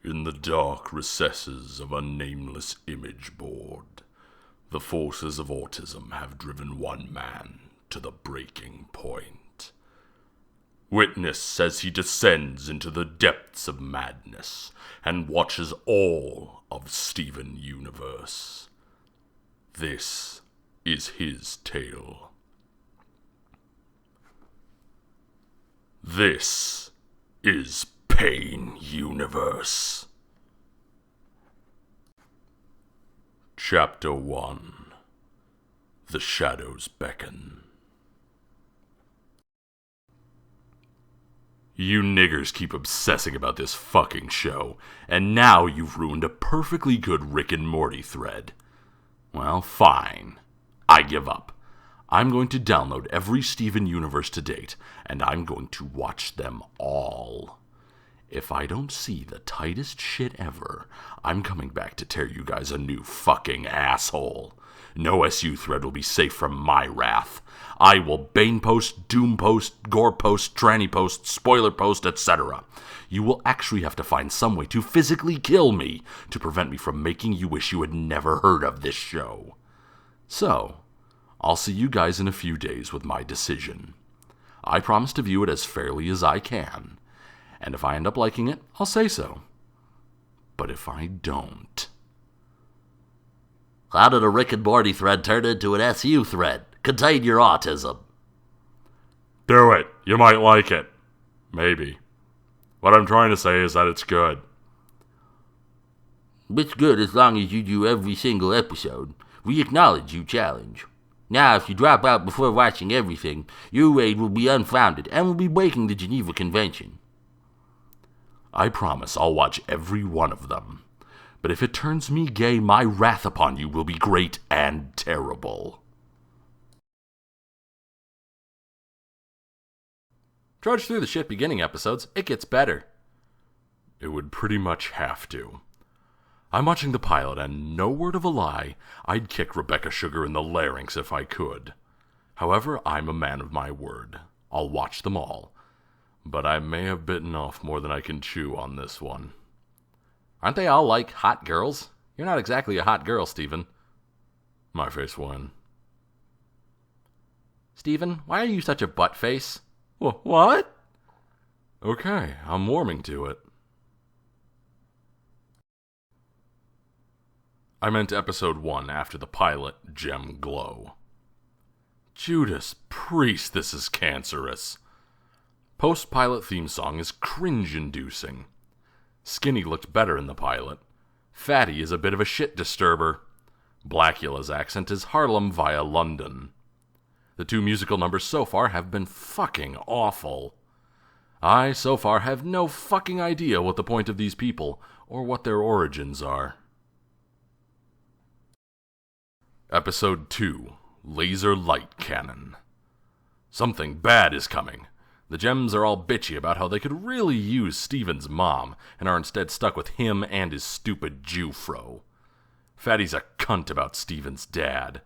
In the dark recesses of a nameless image board, the forces of autism have driven one man to the breaking point. Witness says he descends into the depths of madness and watches all of Steven Universe. This is his tale. This is Pain Universe. Chapter 1. The Shadows Beckon. You niggers keep obsessing about this fucking show, and now you've ruined a perfectly good Rick and Morty thread. Well, fine. I give up. I'm going to download every Steven Universe to date, and I'm going to watch them all. If I don't see the tightest shit ever, I'm coming back to tear you guys a new fucking asshole. No SU thread will be safe from my wrath. I will Bane post, Doom post, Gore post, Tranny post, Spoiler post, etc. You will actually have to find some way to physically kill me to prevent me from making you wish you had never heard of this show. So, I'll see you guys in a few days with my decision. I promise to view it as fairly as I can. And if I end up liking it, I'll say so. But if I don't... How did a Rick and Morty thread turn into an SU thread? Contain your autism. Do it. You might like it. Maybe. What I'm trying to say is that it's good. It's good as long as you do every single episode. We acknowledge your challenge. Now, if you drop out before watching everything, your raid will be unfounded and will be breaking the Geneva Convention. I promise I'll watch every one of them. But if it turns me gay, my wrath upon you will be great and terrible. Trudge through the shit beginning episodes, it gets better. It would pretty much have to. I'm watching the pilot, and no word of a lie, I'd kick Rebecca Sugar in the larynx if I could. However, I'm a man of my word. I'll watch them all. But I may have bitten off more than I can chew on this one. Aren't they all like hot girls? You're not exactly a hot girl, Steven. My face won. Steven, why are you such a butt face? What? Okay, I'm warming to it. I meant episode 1 after the pilot, Gem Glow. Judas Priest, this is cancerous. Post-pilot theme song is cringe-inducing. Skinny looked better in the pilot. Fatty is a bit of a shit disturber. Blackula's accent is Harlem via London. The 2 musical numbers so far have been fucking awful. I, so far, have no fucking idea what the point of these people, or what their origins are. Episode 2, Laser Light Cannon. Something bad is coming. The Gems are all bitchy about how they could really use Steven's mom, and are instead stuck with him and his stupid Jew-fro. Fatty's a cunt about Steven's dad.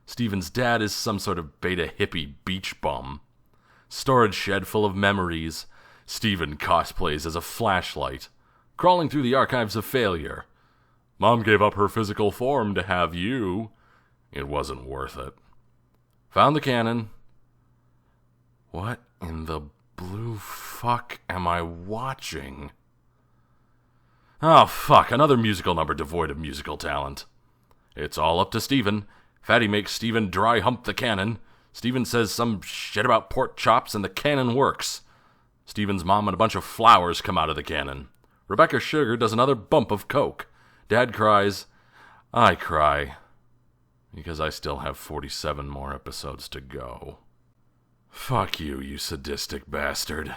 Steven's dad is some sort of beta hippie beach bum. Storage shed full of memories. Steven cosplays as a flashlight. Crawling through the archives of failure. Mom gave up her physical form to have you. It wasn't worth it. Found the cannon. What in the blue fuck am I watching? Oh, fuck, another musical number devoid of musical talent. It's all up to Steven. Fatty makes Steven dry hump the cannon. Steven says some shit about pork chops and the cannon works. Steven's mom and a bunch of flowers come out of the cannon. Rebecca Sugar does another bump of coke. Dad cries. I cry. Because I still have 47 more episodes to go. Fuck you, you sadistic bastard.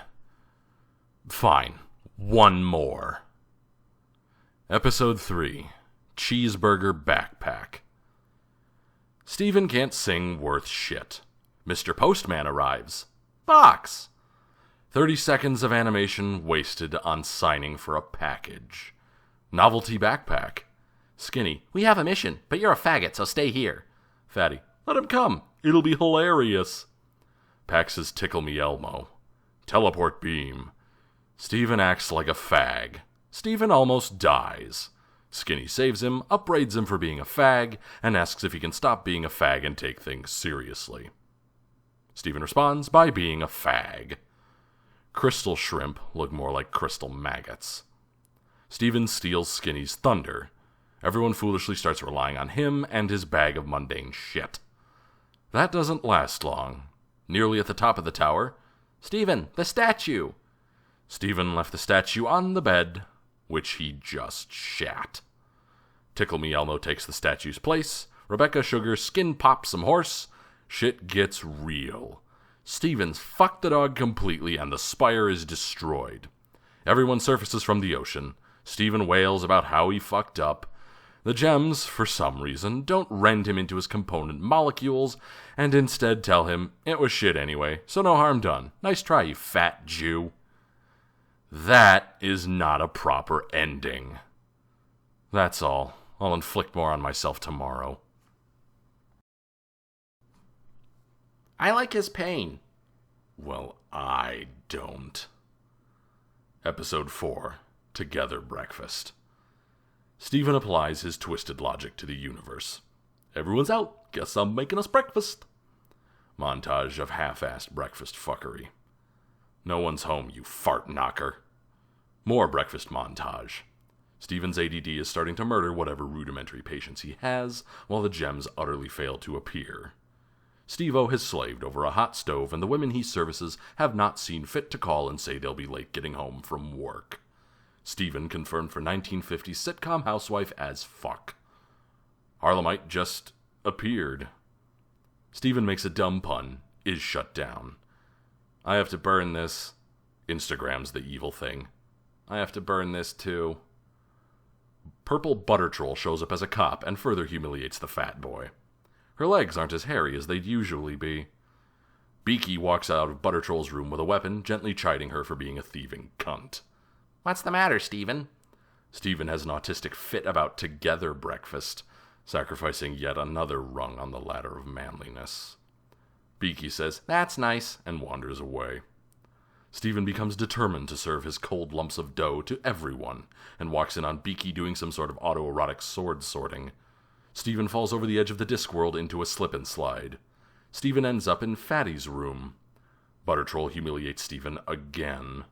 Fine. One more. Episode 3. Cheeseburger Backpack. Steven can't sing worth shit. Mr. Postman arrives. Box. 30 seconds of animation wasted on signing for a package. Novelty backpack. Skinny. We have a mission, but you're a faggot, so stay here. Fatty. Let him come. It'll be hilarious. Pax's Tickle Me Elmo. Teleport beam. Steven acts like a fag. Stephen almost dies. Skinny saves him, upbraids him for being a fag, and asks if he can stop being a fag and take things seriously. Stephen responds by being a fag. Crystal shrimp look more like crystal maggots. Stephen steals Skinny's thunder. Everyone foolishly starts relying on him and his bag of mundane shit. That doesn't last long. Nearly at the top of the tower, "Stephen, the statue!" Stephen left the statue on the bed, which he just shat. Tickle Me Elmo takes the statue's place. Rebecca Sugar skin pops some horse. Shit gets real. Stephen's fucked the dog completely and the spire is destroyed. Everyone surfaces from the ocean. Stephen wails about how he fucked up. The gems, for some reason, don't rend him into his component molecules, and instead tell him it was shit anyway, so no harm done. Nice try, you fat Jew. That is not a proper ending. That's all. I'll inflict more on myself tomorrow. I like his pain. Well, I don't. Episode 4. Together Breakfast. Stephen applies his twisted logic to the universe. Everyone's out. Guess I'm making us breakfast. Montage of half-assed breakfast fuckery. No one's home, you fart knocker. More breakfast montage. Stephen's ADD is starting to murder whatever rudimentary patience he has, while the gems utterly fail to appear. Steve-O has slaved over a hot stove, and the women he services have not seen fit to call and say they'll be late getting home from work. Stephen confirmed for 1950s sitcom housewife as fuck. Harlemite just appeared. Stephen makes a dumb pun, is shut down. I have to burn this. Instagram's the evil thing. I have to burn this too. Purple Butter Troll shows up as a cop and further humiliates the fat boy. Her legs aren't as hairy as they'd usually be. Beaky walks out of Butter Troll's room with a weapon, gently chiding her for being a thieving cunt. What's the matter, Stephen? Stephen has an autistic fit about together breakfast, sacrificing yet another rung on the ladder of manliness. Beaky says, "That's nice," and wanders away. Stephen becomes determined to serve his cold lumps of dough to everyone, and walks in on Beaky doing some sort of autoerotic sword sorting. Stephen falls over the edge of the Discworld into a slip and slide. Stephen ends up in Fatty's room. Butter Troll humiliates Stephen again.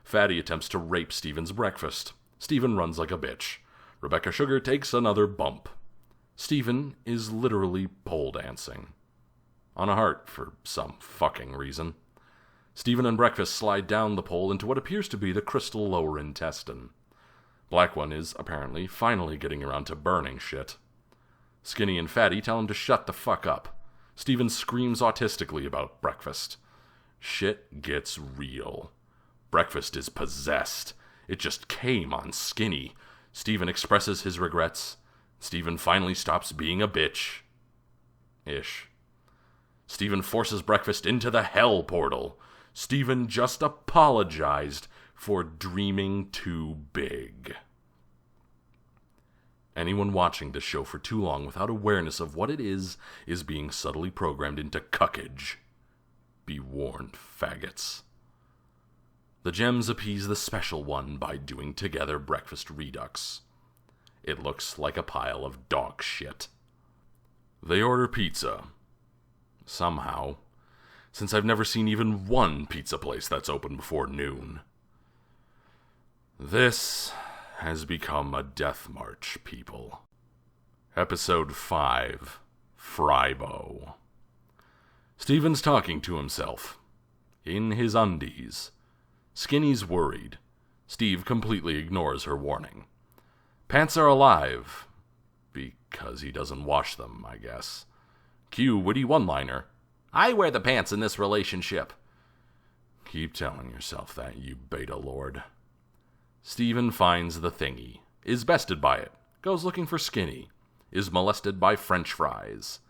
Fatty attempts to rape Stephen's breakfast. Stephen runs like a bitch. Rebecca Sugar takes another bump. Stephen is literally pole dancing. On a heart, for some fucking reason. Stephen and Breakfast slide down the pole into what appears to be the crystal lower intestine. Black One is, apparently, finally getting around to burning shit. Skinny and Fatty tell him to shut the fuck up. Stephen screams autistically about Breakfast. Shit gets real. Breakfast is possessed. It just came on Skinny. Stephen expresses his regrets. Stephen finally stops being a bitch. Ish. Stephen forces Breakfast into the hell portal. Stephen just apologized for dreaming too big. Anyone watching this show for too long without awareness of what it is being subtly programmed into cuckage. Be warned, faggots. The gems appease the special one by doing together breakfast redux. It looks like a pile of dog shit. They order pizza. Somehow. Since I've never seen even one pizza place that's open before noon. This has become a death march, people. Episode 5. Frybo. Stephen's talking to himself. In his undies. Skinny's worried. Steve completely ignores her warning. Pants are alive. Because he doesn't wash them, I guess. Cue witty one-liner. I wear the pants in this relationship. Keep telling yourself that, you beta lord. Stephen finds the thingy. Is bested by it. Goes looking for Skinny. Is molested by French Fries.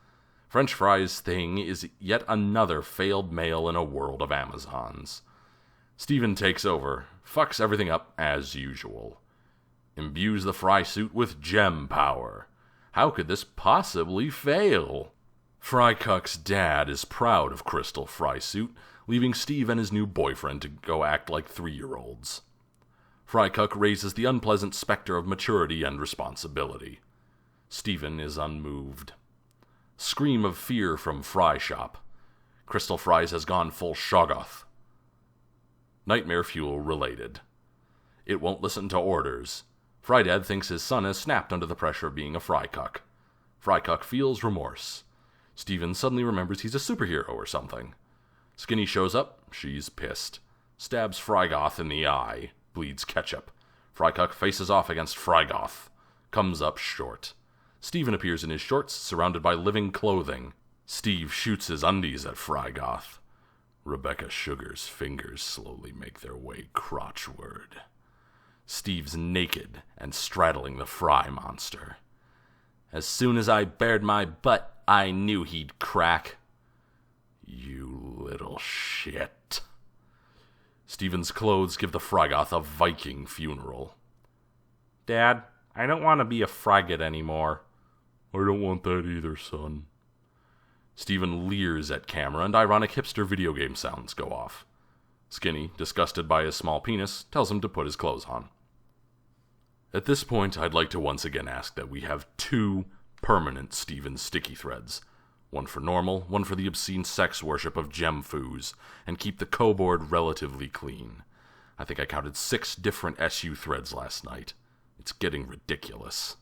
French Fries' thing is yet another failed male in a world of Amazons. Stephen takes over. Fucks everything up as usual. Imbues the fry suit with gem power. How could this possibly fail? Frycuck's dad is proud of Crystal Fry suit, leaving Steve and his new boyfriend to go act like 3-year-olds. Frycuck raises the unpleasant specter of maturity and responsibility. Stephen is unmoved. Scream of fear from Fry Shop. Crystal Fries has gone full Shoggoth. Nightmare fuel related. It won't listen to orders. Frydad thinks his son has snapped under the pressure of being a Frycuck. Frycuck feels remorse. Stephen suddenly remembers he's a superhero or something. Skinny shows up. She's pissed. Stabs Frygoth in the eye. Bleeds ketchup. Frycuck faces off against Frygoth. Comes up short. Stephen appears in his shorts, surrounded by living clothing. Steve shoots his undies at Frygoth. Rebecca Sugar's fingers slowly make their way crotchward. Steve's naked and straddling the Fry monster. As soon as I bared my butt, I knew he'd crack. You little shit. Stephen's clothes give the Frygoth a Viking funeral. Dad, I don't want to be a Frygate anymore. I don't want that either, son. Stephen leers at camera, and ironic hipster video game sounds go off. Skinny, disgusted by his small penis, tells him to put his clothes on. At this point, I'd like to once again ask that we have 2 permanent Stephen sticky threads. One for normal, one for the obscene sex worship of gem-foos, and keep the co-board relatively clean. I think I counted 6 different SU threads last night. It's getting ridiculous.